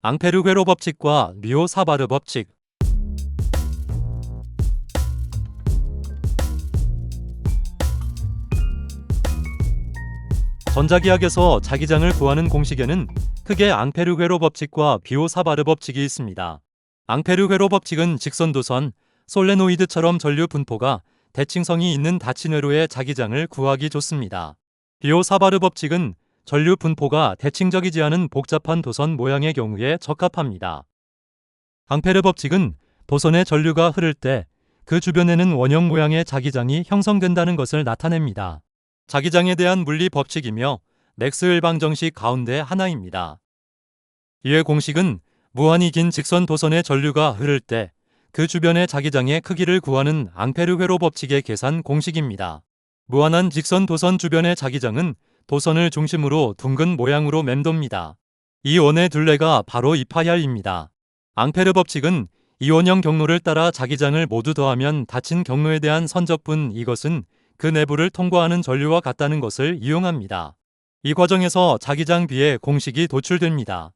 앙페르 괴로 법칙과 류오-사바르 법칙. 전자기학에서 자기장을 구하는 공식에는 크게 앙페르 괴로 법칙과 비오-사바르 법칙이 있습니다. 앙페르 괴로 법칙은 직선도선, 솔레노이드처럼 전류 분포가 대칭성이 있는 다친회로의 자기장을 구하기 좋습니다. 비오-사바르 법칙은 전류 분포가 대칭적이지 않은 복잡한 도선 모양의 경우에 적합합니다. 앙페르 법칙은 도선의 전류가 흐를 때 그 주변에는 원형 모양의 자기장이 형성된다는 것을 나타냅니다. 자기장에 대한 물리 법칙이며 맥스 일방정식 가운데 하나입니다. 이의 공식은 무한히 긴 직선 도선의 전류가 흐를 때 그 주변의 자기장의 크기를 구하는 앙페르 괴로 법칙의 계산 공식입니다. 무한한 직선 도선 주변의 자기장은 도선을 중심으로 둥근 모양으로 맴돕니다. 이 원의 둘레가 바로 이파이알입니다. 앙페르 법칙은 이 원형 경로를 따라 자기장을 모두 더하면 닫힌 경로에 대한 선적분, 이것은 그 내부를 통과하는 전류와 같다는 것을 이용합니다. 이 과정에서 자기장 비의 공식이 도출됩니다.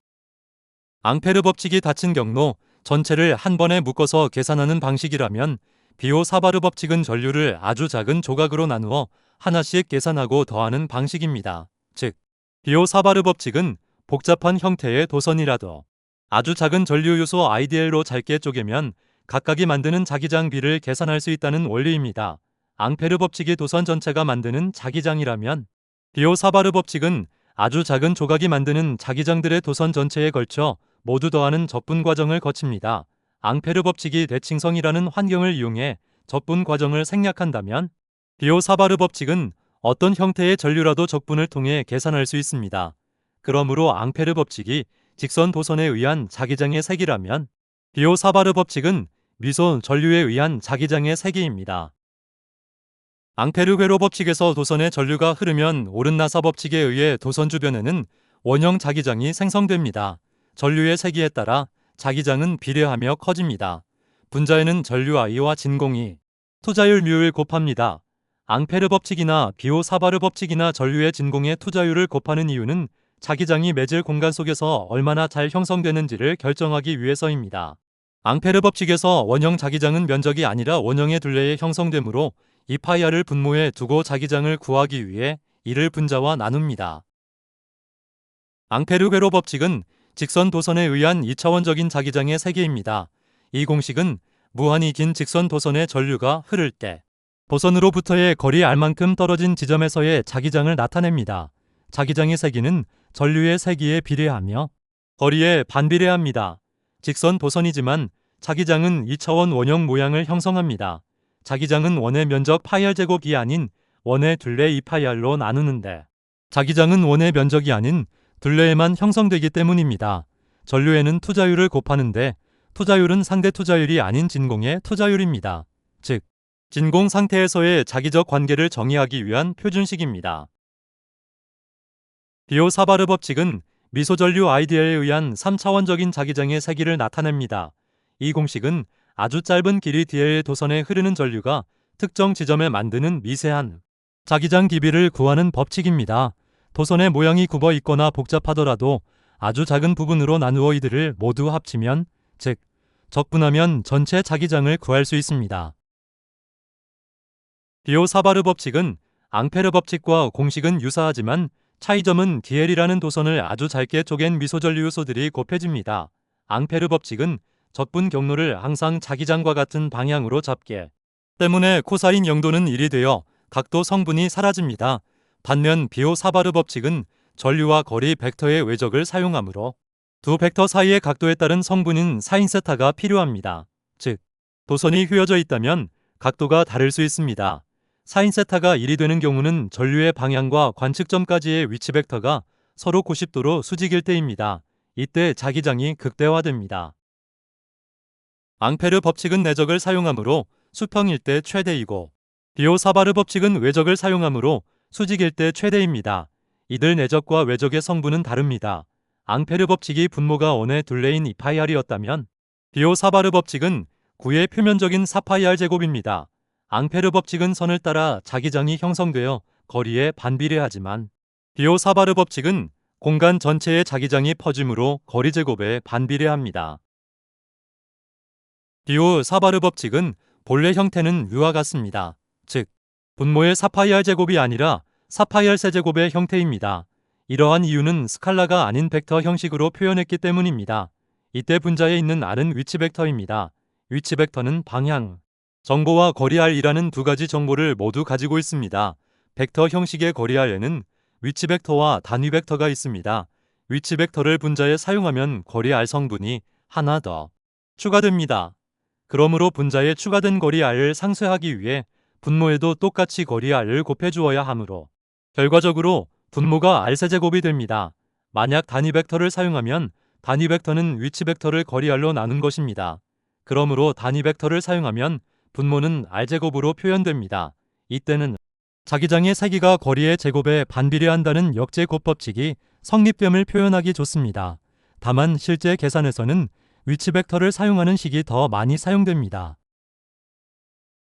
앙페르 법칙이 닫힌 경로 전체를 한 번에 묶어서 계산하는 방식이라면 비오-사바르 법칙은 전류를 아주 작은 조각으로 나누어 하나씩 계산하고 더하는 방식입니다. 즉, 비오-사바르 법칙은 복잡한 형태의 도선이라도 아주 작은 전류 요소 IDL로 짧게 쪼개면 각각이 만드는 자기장 비를 계산할 수 있다는 원리입니다. 앙페르 법칙이 도선 전체가 만드는 자기장이라면 비오-사바르 법칙은 아주 작은 조각이 만드는 자기장들의 도선 전체에 걸쳐 모두 더하는 적분 과정을 거칩니다. 앙페르 법칙이 대칭성이라는 환경을 이용해 적분 과정을 생략한다면 비오-사바르 법칙은 어떤 형태의 전류라도 적분을 통해 계산할 수 있습니다. 그러므로 앙페르 법칙이 직선 도선에 의한 자기장의 세기라면 비오-사바르 법칙은 미소 전류에 의한 자기장의 세기입니다. 앙페르 괴로 법칙에서 도선의 전류가 흐르면 오른나사 법칙에 의해 도선 주변에는 원형 자기장이 생성됩니다. 전류의 세기에 따라 자기장은 비례하며 커집니다. 분자에는 전류 I와 진공이 투자율 μ를 곱합니다. 앙페르 법칙이나 비오-사바르 법칙이나 전류의 진공의 투자율을 곱하는 이유는 자기장이 맺을 공간 속에서 얼마나 잘 형성되는지를 결정하기 위해서입니다. 앙페르 법칙에서 원형 자기장은 면적이 아니라 원형의 둘레에 형성되므로 이파이알을 분모해 두고 자기장을 구하기 위해 이를 분자와 나눕니다. 앙페르 괴로 법칙은 직선 도선에 의한 2차원적인 자기장의 세계입니다. 이 공식은 무한히 긴 직선 도선의 전류가 흐를 때 도선으로부터의 거리 r만큼 떨어진 지점에서의 자기장을 나타냅니다. 자기장의 세기는 전류의 세기에 비례하며 거리에 반비례합니다. 직선 도선이지만 자기장은 2차원 원형 모양을 형성합니다. 자기장은 원의 면적 파이알 제곱이 아닌 원의 둘레 2파이알로 나누는데 자기장은 원의 면적이 아닌 둘레에만 형성되기 때문입니다. 전류에는 투자율을 곱하는데 투자율은 상대 투자율이 아닌 진공의 투자율입니다. 즉, 진공 상태에서의 자기적 관계를 정의하기 위한 표준식입니다. 비오-사바르 법칙은 미소전류 IDL에 의한 3차원적인 자기장의 세기를 나타냅니다. 이 공식은 아주 짧은 길이 DL 도선에 흐르는 전류가 특정 지점에 만드는 미세한 자기장 기비를 구하는 법칙입니다. 도선의 모양이 굽어 있거나 복잡하더라도 아주 작은 부분으로 나누어 이들을 모두 합치면, 즉 적분하면 전체 자기장을 구할 수 있습니다. 비오-사바르 법칙은 앙페르 법칙과 공식은 유사하지만 차이점은 DL이라는 도선을 아주 짧게 쪼갠 미소전류 요소들이 곱해집니다. 앙페르 법칙은 적분 경로를 항상 자기장과 같은 방향으로 잡게 때문에 코사인 영도는 1이 되어 각도 성분이 사라집니다. 반면 비오-사바르 법칙은 전류와 거리 벡터의 외적을 사용하므로 두 벡터 사이의 각도에 따른 성분인 사인 세타가 필요합니다. 즉, 도선이 휘어져 있다면 각도가 다를 수 있습니다. 사인 세타가 1이 되는 경우는 전류의 방향과 관측점까지의 위치 벡터가 서로 90도로 수직일 때입니다. 이때 자기장이 극대화됩니다. 앙페르 법칙은 내적을 사용하므로 수평일 때 최대이고 비오-사바르 법칙은 외적을 사용하므로 수직일 때 최대입니다. 이들 내적과 외적의 성분은 다릅니다. 앙페르 법칙이 분모가 원의 둘레인 2파이알이었다면 비오-사바르 법칙은 9의 표면적인 4파이알 제곱입니다. 앙페르 법칙은 선을 따라 자기장이 형성되어 거리에 반비례하지만 비오-사바르 법칙은 공간 전체에 자기장이 퍼짐으로 거리 제곱에 반비례합니다. 비오-사바르 법칙은 본래 형태는 위와 같습니다. 즉, 분모의 4파이R 제곱이 아니라 4파이R 세제곱의 형태입니다. 이러한 이유는 스칼라가 아닌 벡터 형식으로 표현했기 때문입니다. 이때 분자에 있는 R은 위치 벡터입니다. 위치 벡터는 방향, 정보와 거리 R이라는 두 가지 정보를 모두 가지고 있습니다. 벡터 형식의 거리 R에는 위치 벡터와 단위 벡터가 있습니다. 위치 벡터를 분자에 사용하면 거리 R 성분이 하나 더 추가됩니다. 그러므로 분자에 추가된 거리 R을 상쇄하기 위해 분모에도 똑같이 거리 R을 곱해주어야 하므로 결과적으로 분모가 R세제곱이 됩니다. 만약 단위 벡터를 사용하면 단위 벡터는 위치 벡터를 거리 R로 나눈 것입니다. 그러므로 단위 벡터를 사용하면 분모는 R제곱으로 표현됩니다. 이때는 자기장의 세기가 거리의 제곱에 반비례한다는 역제곱 법칙이 성립됨을 표현하기 좋습니다. 다만 실제 계산에서는 위치 벡터를 사용하는 식이 더 많이 사용됩니다.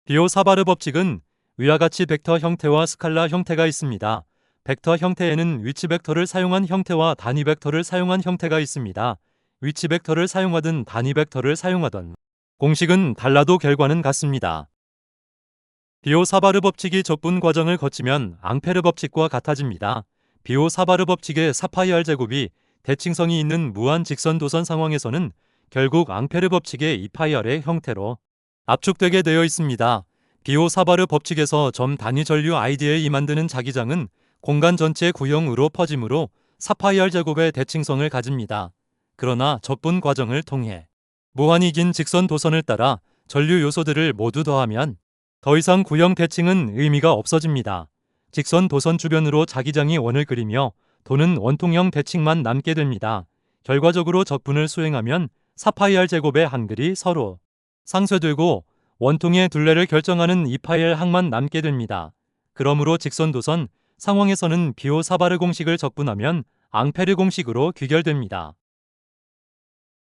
비오-사바르 법칙은 위와 같이 벡터 형태와 스칼라 형태가 있습니다. 벡터 형태에는 위치 벡터를 사용한 형태와 단위 벡터를 사용한 형태가 있습니다. 위치 벡터를 사용하든 단위 벡터를 사용하든 공식은 달라도 결과는 같습니다. 비오-사바르 법칙이 적분 과정을 거치면 앙페르 법칙과 같아집니다. 비오-사바르 법칙의 4파이R 제곱이 대칭성이 있는 무한 직선 도선 상황에서는 결국 앙페르 법칙의 2파이R의 형태로 압축되게 되어 있습니다. 비오-사바르 법칙에서 점 단위 전류 IDL이 만드는 자기장은 공간 전체 구형으로 퍼짐으로 4파이R 제곱의 대칭성을 가집니다. 그러나 적분 과정을 통해 무한히 긴 직선 도선을 따라 전류 요소들을 모두 더하면 더 이상 구형 대칭은 의미가 없어집니다. 직선 도선 주변으로 자기장이 원을 그리며 도는 원통형 대칭만 남게 됩니다. 결과적으로 적분을 수행하면 4파이R 제곱의 한글이 서로 상쇄되고 원통의 둘레를 결정하는 2파이R 항만 남게 됩니다. 그러므로 직선 도선 상황에서는 비오-사바르 공식을 적분하면 앙페르 공식으로 귀결됩니다.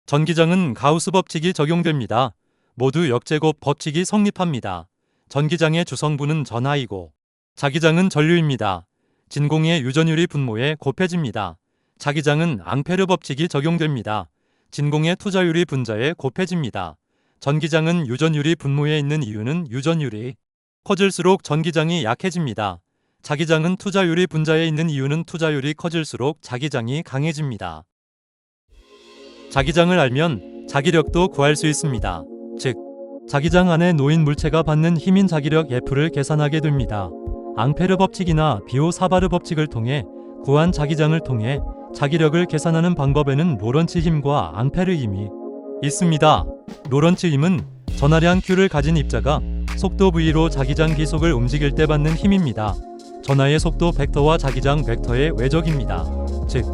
전기장은 가우스 법칙이 적용됩니다. 모두 역제곱 법칙이 성립합니다. 전기장의 주성분은 전하이고 자기장은 전류입니다. 진공의 유전율이 분모에 곱해집니다. 자기장은 앙페르 법칙이 적용됩니다. 진공의 투자율이 분자에 곱해집니다. 전기장은 유전율이 분모에 있는 이유는 유전율이 커질수록 전기장이 약해집니다. 자기장은 투자율이 분자에 있는 이유는 투자율이 커질수록 자기장이 강해집니다. 자기장을 알면 자기력도 구할 수 있습니다. 즉, 자기장 안에 놓인 물체가 받는 힘인 자기력 F를 계산하게 됩니다. 앙페르 법칙이나 비오-사바르 법칙을 통해 구한 자기장을 통해 자기력을 계산하는 방법에는 로런츠 힘과 앙페르 힘이 있습니다. 로런츠 힘은 전하량 Q를 가진 입자가 속도 V로 자기장 비속을 움직일 때 받는 힘입니다. 전하의 속도 벡터와 자기장 벡터의 외적입니다. 즉,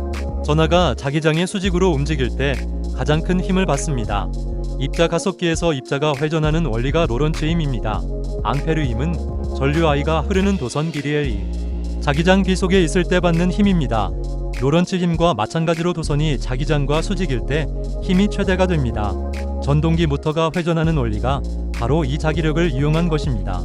전하가 자기장의 수직으로 움직일 때 가장 큰 힘을 받습니다. 입자 가속기에서 입자가 회전하는 원리가 로런츠 힘입니다. 앙페르 힘은 전류 I가 흐르는 도선 길이의 자기장 비속에 있을 때 받는 힘입니다. 로런츠 힘과 마찬가지로 도선이 자기장과 수직일 때 힘이 최대가 됩니다. 전동기 모터가 회전하는 원리가 바로 이 자기력을 이용한 것입니다.